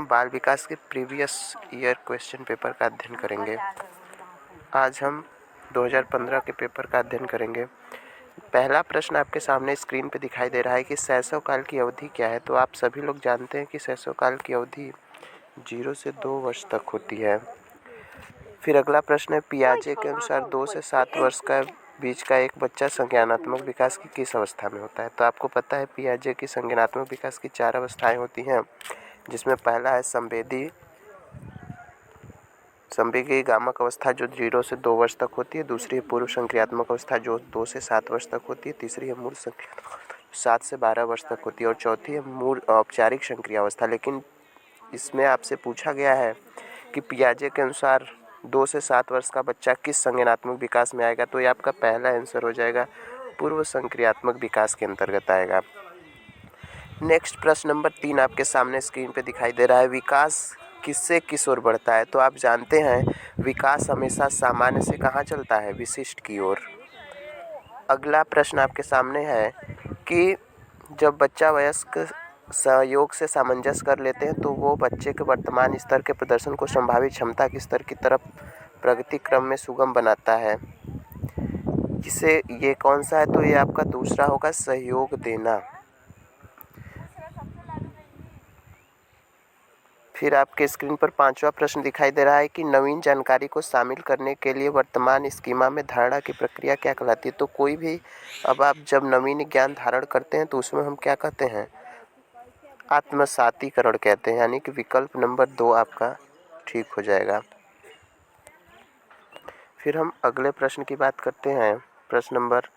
बाल विकास के previous year question paper का अध्ययन करेंगे। आज हम 2015 के पेपर का अध्ययन करेंगे। पहला प्रश्न आपके सामने स्क्रीन पे दिखाई दे रहा है कि शैशव काल की अवधि क्या है। तो आप सभी लोग जानते हैं कि शैशव काल की अवधि 0 से 2 वर्ष तक होती है। फिर अगला प्रश्न है, पियाजे के अनुसार 2 से 7 वर्ष का बीच का एक बच्चा संज्ञानात्मक विकास की किस अवस्था में होता है। तो आपको पता है पियाजे की संज्ञानात्मक विकास की 4 अवस्थाएं होती हैं, जिसमें पहला है संवेगी गामक अवस्था जो 0 से 2 वर्ष तक होती है। दूसरी है पूर्व संक्रियात्मक अवस्था जो 2 से 7 वर्ष तक होती है। तीसरी है मूल संक्रियात्मक 7 से 12 वर्ष तक होती है और चौथी है मूल औपचारिक संक्रिया अवस्था। लेकिन इसमें आपसे पूछा गया है कि पियाजे के अनुसार 2 से 7 वर्ष का बच्चा किस संज्ञानात्मक विकास में आएगा। तो ये आपका पहला आंसर हो जाएगा, पूर्व संक्रियात्मक विकास के अंतर्गत आएगा। नेक्स्ट प्रश्न नंबर 3 आपके सामने स्क्रीन पे दिखाई दे रहा है, विकास किससे किस ओर बढ़ता है। तो आप जानते हैं विकास हमेशा सामान्य से कहाँ चलता है, विशिष्ट की ओर। अगला प्रश्न आपके सामने है कि जब बच्चा वयस्क सहयोग से सामंजस्य कर लेते हैं तो वो बच्चे के वर्तमान स्तर के प्रदर्शन को संभावित क्षमता के स्तर की तरफ प्रगति क्रम में सुगम बनाता है। जिसे ये कौन सा है, तो ये आपका दूसरा होगा, सहयोग देना। फिर आपके स्क्रीन पर 5वां प्रश्न दिखाई दे रहा है कि नवीन जानकारी को शामिल करने के लिए वर्तमान स्कीमा में धारणा की प्रक्रिया क्या कहलाती है। तो कोई भी अब आप जब नवीन ज्ञान धारण करते हैं तो उसमें हम क्या कहते हैं, आत्मसातीकरण कहते हैं, यानी कि विकल्प नंबर 2 आपका ठीक हो जाएगा। फिर हम अगले प्रश्न की बात करते हैं। प्रश्न नंबर,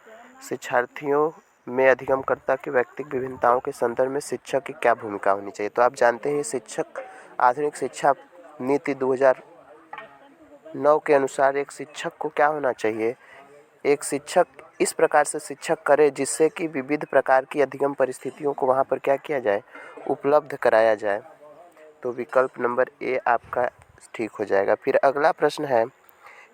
शिक्षार्थियों में अधिगमकर्ता की व्यक्तिगत विभिन्नताओं के संदर्भ में शिक्षक की क्या भूमिका होनी चाहिए। तो आप जानते हैं शिक्षक आधुनिक शिक्षा नीति 2009 के अनुसार एक शिक्षक को क्या होना चाहिए, एक शिक्षक इस प्रकार से शिक्षक करे जिससे कि विविध प्रकार की अधिगम परिस्थितियों को वहाँ पर क्या किया जाए, उपलब्ध कराया जाए। तो विकल्प नंबर ए आपका ठीक हो जाएगा। फिर अगला प्रश्न है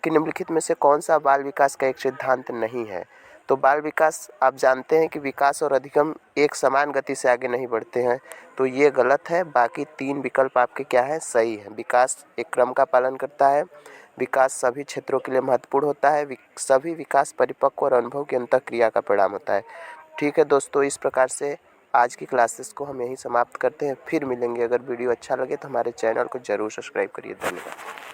कि निम्नलिखित में से कौन सा बाल विकास का एक सिद्धांत नहीं है। तो बाल विकास आप जानते हैं कि विकास और अधिगम एक समान गति से आगे नहीं बढ़ते हैं, तो ये गलत है। बाकी 3 विकल्प आपके क्या है, सही है। विकास एक क्रम का पालन करता है, विकास सभी क्षेत्रों के लिए महत्वपूर्ण होता है, सभी विकास परिपक्व और अनुभव की अंतःक्रिया का परिणाम होता है। ठीक है दोस्तों, इस प्रकार से आज की क्लासेस को हम यहीं समाप्त करते हैं। फिर मिलेंगे। अगर वीडियो अच्छा लगे तो हमारे चैनल को ज़रूर सब्सक्राइब करिए। धन्यवाद।